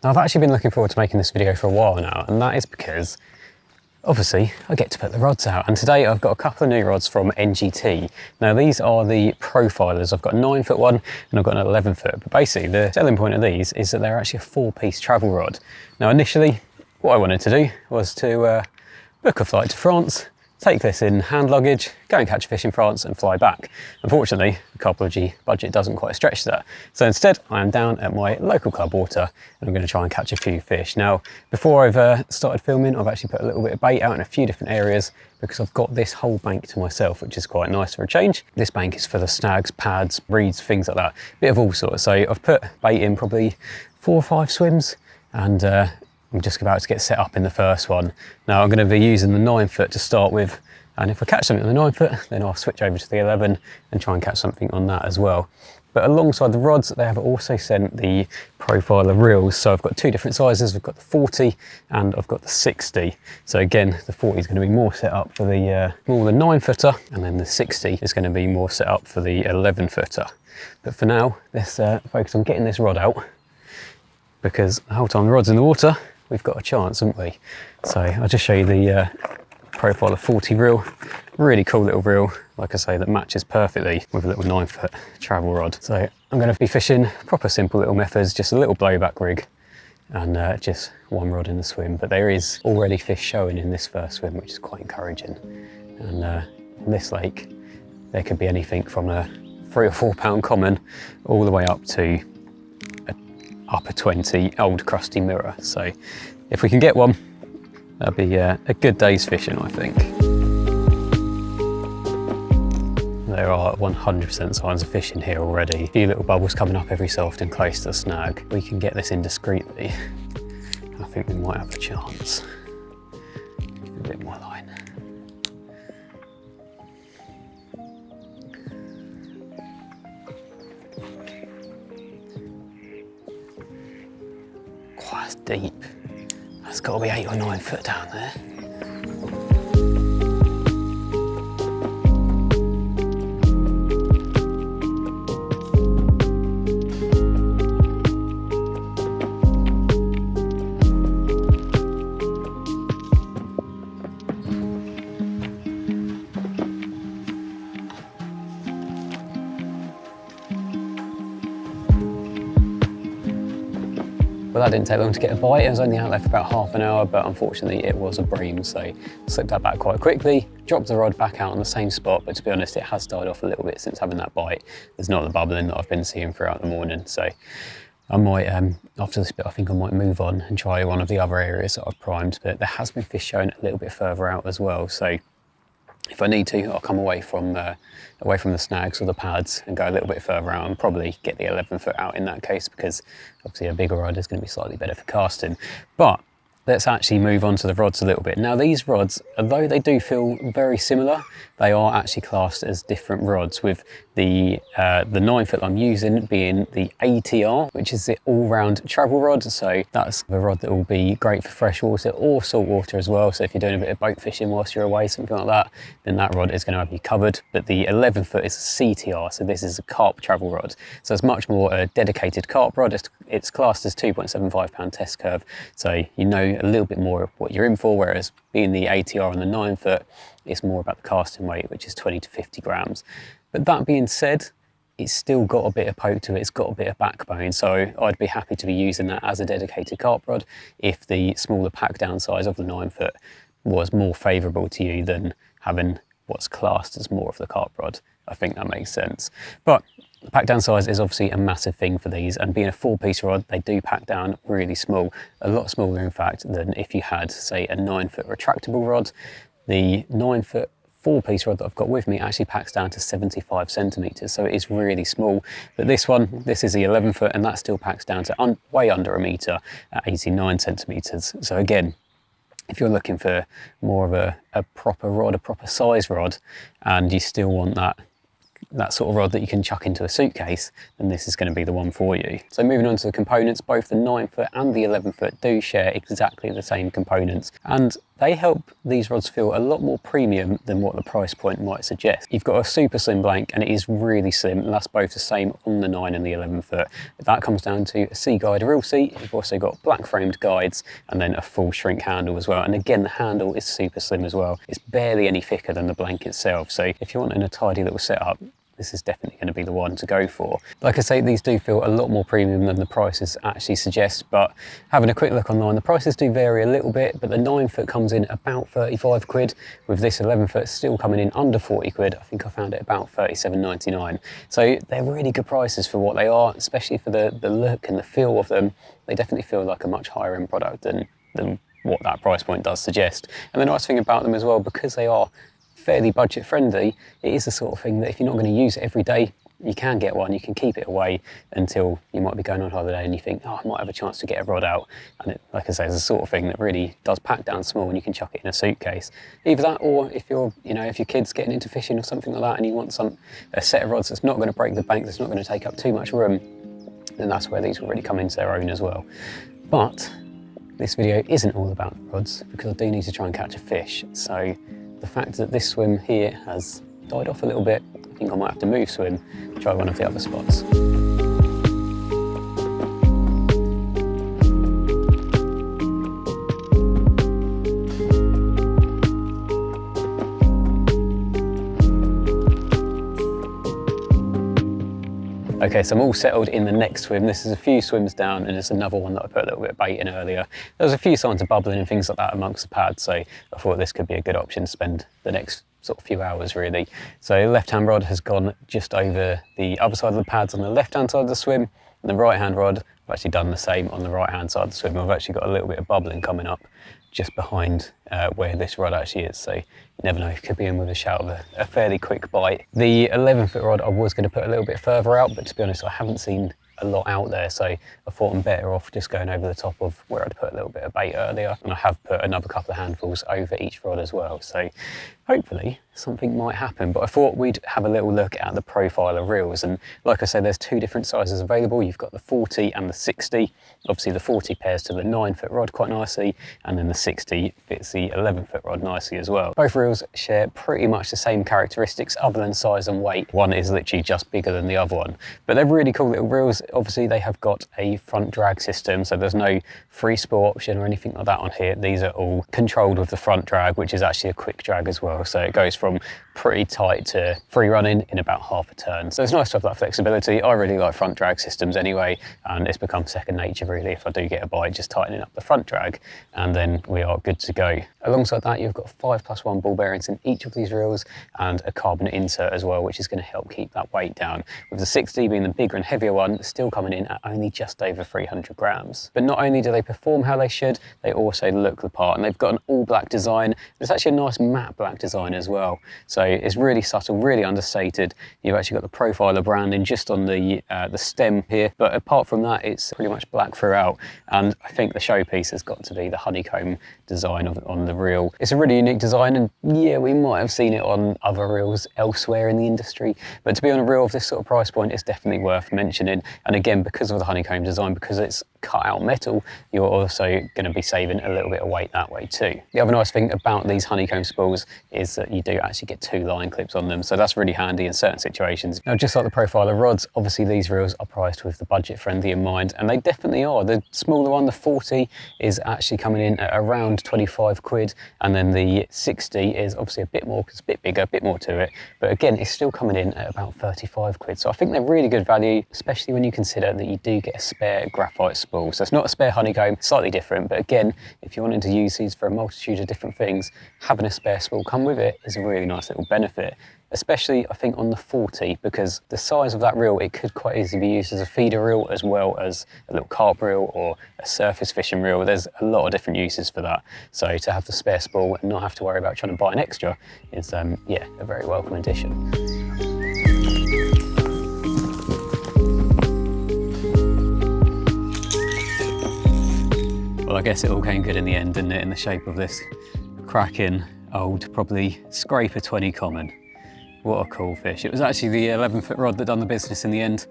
Now, I've actually been looking forward to making this video for a while now, and that is because obviously I get to put the rods out, and today I've got a couple of new rods from NGT. Now these are the Profilers. I've got a 9-foot one and I've got an 11-foot, but basically the selling point of these is that they're actually a 4-piece travel rod. Now initially what I wanted to do was to book a flight to France, take this in hand luggage, go and catch a fish in France and fly back. Unfortunately, the 𝗃𝗶𝗺𝗵 budget doesn't quite stretch that. So instead, I am down at my local club water and I'm going to try and catch a few fish. Now, before I've started filming, I've actually put a little bit of bait out in a few different areas because I've got this whole bank to myself, which is quite nice for a change. This bank is for the snags, pads, reeds, things like that, bit of all sorts. So I've put bait in probably 4 or 5 swims, and I'm just about to get set up in the first one. Now I'm going to be using the 9-foot to start with, and if I catch something on the 9-foot, then I'll switch over to the 11 and try and catch something on that as well. But alongside the rods, they have also sent the Profiler reels. So I've got 2 different sizes. I've got the 40 and I've got the 60. So again, the 40 is going to be more set up for the more the 9-footer, and then the 60 is going to be more set up for the 11-footer. But for now, let's focus on getting this rod out, because the whole time the rod's in the water, we've got a chance, haven't we? So I'll just show you the Profiler 40 reel. Really cool little reel, like I say, that matches perfectly with a little 9-foot travel rod. So I'm going to be fishing proper simple little methods, just a little blowback rig and just 1 rod in the swim. But there is already fish showing in this first swim, which is quite encouraging. And on this lake, there could be anything from a 3 or 4 pound common all the way up to upper 20 old crusty mirror. So if we can get one, that'll be a good day's fishing, I think. There are 100% signs of fish in here already. A few little bubbles coming up every so often close to the snag. We can get this in discreetly. I think we might have a chance. Give a bit more line. Quite deep. That's got to be 8 or 9 foot down there. Well, that didn't take long to get a bite. It was only out there for about half an hour, but unfortunately it was a bream, so slipped that back quite quickly, dropped the rod back out on the same spot, but to be honest, it has died off a little bit since having that bite. There's not the bubbling that I've been seeing throughout the morning, so I might, after this bit, I think I might move on and try one of the other areas that I've primed, but there has been fish showing a little bit further out as well, so if I need to, I'll come away from the snags or the pads and go a little bit further out and probably get the 11-foot out in that case, because obviously a bigger rod is going to be slightly better for casting. But let's actually move on to the rods a little bit. Now these rods, although they do feel very similar, they are actually classed as different rods, with the 9-foot I'm using being the 𝗖𝗔𝗥𝗣𝗍, which is the all-round travel rod. So that's the rod that will be great for freshwater or saltwater as well. So if you're doing a bit of boat fishing whilst you're away, something like that, then that rod is going to have you covered. But the 11-foot is a 𝗍𝗔𝗥, so this is a carp travel rod. So it's much more a dedicated carp rod. It's classed as 2.75 pound test curve, so you know a little bit more of what you're in for, whereas being the 𝗖𝗔𝗥𝗣𝗍 on the 9-foot, it's more about the casting weight, which is 20 to 50 grams. But that being said, it's still got a bit of poke to it, it's got a bit of backbone, so I'd be happy to be using that as a dedicated carp rod if the smaller pack down size of the 9-foot was more favourable to you than having what's classed as more of the carp rod. I think that makes sense. But the pack down size is obviously a massive thing for these, and being a 4-piece rod, they do pack down really small, a lot smaller in fact than if you had, say, a 9-foot retractable rod. The 9-foot 4-piece rod that I've got with me actually packs down to 75 centimetres, so it is really small. But this is the 11-foot, and that still packs down to way under a metre at 89 centimetres. So again, if you're looking for more of a proper rod, a proper size rod, and you still want that sort of rod that you can chuck into a suitcase, then this is going to be the one for you. So moving on to the components, both the 9-foot and the 11-foot do share exactly the same components, and they help these rods feel a lot more premium than what the price point might suggest. You've got a super slim blank, and it is really slim, and that's both the same on the 9 and the 11 foot. That comes down to a sea guide real seat. You've also got black framed guides and then a full shrink handle as well. And again, the handle is super slim as well. It's barely any thicker than the blank itself. So if you're wanting a tidy little setup, this is definitely going to be the one to go for. Like I say, these do feel a lot more premium than the prices actually suggest, but having a quick look online, the prices do vary a little bit, but the 9 foot comes in about 35 quid, with this 11 foot still coming in under 40 quid. I think I found it about 37.99. So they're really good prices for what they are, especially for the look and the feel of them. They definitely feel like a much higher end product than what that price point does suggest. And the nice thing about them as well, because they are fairly budget friendly, it is the sort of thing that if you're not going to use it every day, you can get one. You can keep it away until you might be going on holiday and you think, oh, I might have a chance to get a rod out. And it, like I say, it's the sort of thing that really does pack down small and you can chuck it in a suitcase. Either that, or if you're, if your kid's getting into fishing or something like that and you want a set of rods that's not going to break the bank, that's not going to take up too much room, then that's where these will really come into their own as well. But this video isn't all about rods, because I do need to try and catch a fish. So the fact that this swim here has died off a little bit, I think I might have to move swim, try one of the other spots. Okay, so I'm all settled in the next swim. This is a few swims down, and it's another one that I put a little bit of bait in earlier. There was a few signs of bubbling and things like that amongst the pads, so I thought this could be a good option to spend the next sort of few hours really. So the left-hand rod has gone just over the other side of the pads on the left-hand side of the swim, and the right-hand rod, I've actually done the same on the right-hand side of the swim. I've actually got a little bit of bubbling coming up just behind where this rod actually is, so you never know, it could be in with a shout of a fairly quick bite. The 11 foot rod I was going to put a little bit further out, but to be honest I haven't seen a lot out there, so I thought I'm better off just going over the top of where I'd put a little bit of bait earlier, and I have put another couple of handfuls over each rod as well, so hopefully something might happen. But I thought we'd have a little look at the Profiler reels, and like I said, there's two different sizes available. You've got the 40 and the 60. Obviously the 40 pairs to the 9 foot rod quite nicely, and then the 60 fits the 11 foot rod nicely as well. Both reels share pretty much the same characteristics other than size and weight. One is literally just bigger than the other one, but they're really cool little reels. Obviously they have got a front drag system, so there's no free spool option or anything like that on here. These are all controlled with the front drag, which is actually a quick drag as well, so it goes from pretty tight to free running in about half a turn. So it's nice to have that flexibility. I really like front drag systems anyway, and it's become second nature really. If I do get a bite, just tightening up the front drag and then we are good to go. Alongside that, you've got 5+1 ball bearings in each of these reels and a carbon insert as well, which is going to help keep that weight down, with the 60 being the bigger and heavier one, still coming in at only just over 300 grams. But not only do they perform how they should, they also look the part, and they've got an all black design. It's actually a nice matte black design as well, so it's really subtle, really understated. You've actually got the Profiler branding just on the stem here, but apart from that it's pretty much black throughout. And I think the showpiece has got to be the honeycomb design on the reel. It's a really unique design, and yeah, we might have seen it on other reels elsewhere in the industry, but to be on a reel of this sort of price point, it's definitely worth mentioning. And again, because of the honeycomb design, because it's cut out metal, you're also going to be saving a little bit of weight that way too. The other nice thing about these honeycomb spools is that you do actually get 2 line clips on them, so that's really handy in certain situations. Now, just like the Profiler rods, obviously these reels are priced with the budget friendly in mind, and they definitely are. The smaller one, the 40, is actually coming in at around 25 quid, and then the 60 is obviously a bit more, because it's a bit bigger, a bit more to it, but again, it's still coming in at about 35 quid. So I think they're really good value, especially when you consider that you do get a spare graphite spool. So it's not a spare honeycomb, slightly different, but again, if you're wanting to use these for a multitude of different things, having a spare spool come with it is a really nice little benefit. Especially I think on the 40, because the size of that reel, it could quite easily be used as a feeder reel as well as a little carp reel or a surface fishing reel. There's a lot of different uses for that. So to have the spare spool and not have to worry about trying to buy an extra is yeah, a very welcome addition. Well, I guess it all came good in the end, didn't it, in the shape of this cracking old, probably 𝗃𝗶𝗆𝗿 common. What a cool fish. It was actually the 11 foot rod that done the business in the end,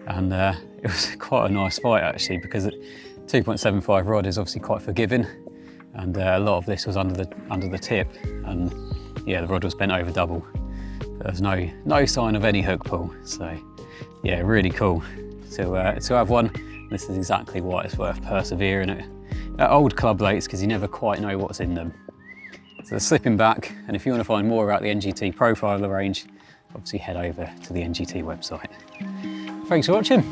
and it was quite a nice fight actually, because 2.75 rod is obviously quite forgiving, and a lot of this was under the tip, and yeah, the rod was bent over double. But there's no sign of any hook pull, so yeah, really cool to have one. This is exactly why it's worth persevering at old club lakes, because you never quite know what's in them. So slipping back, and if you want to find more about the NGT Profiler range, obviously head over to the NGT website. Thanks for watching.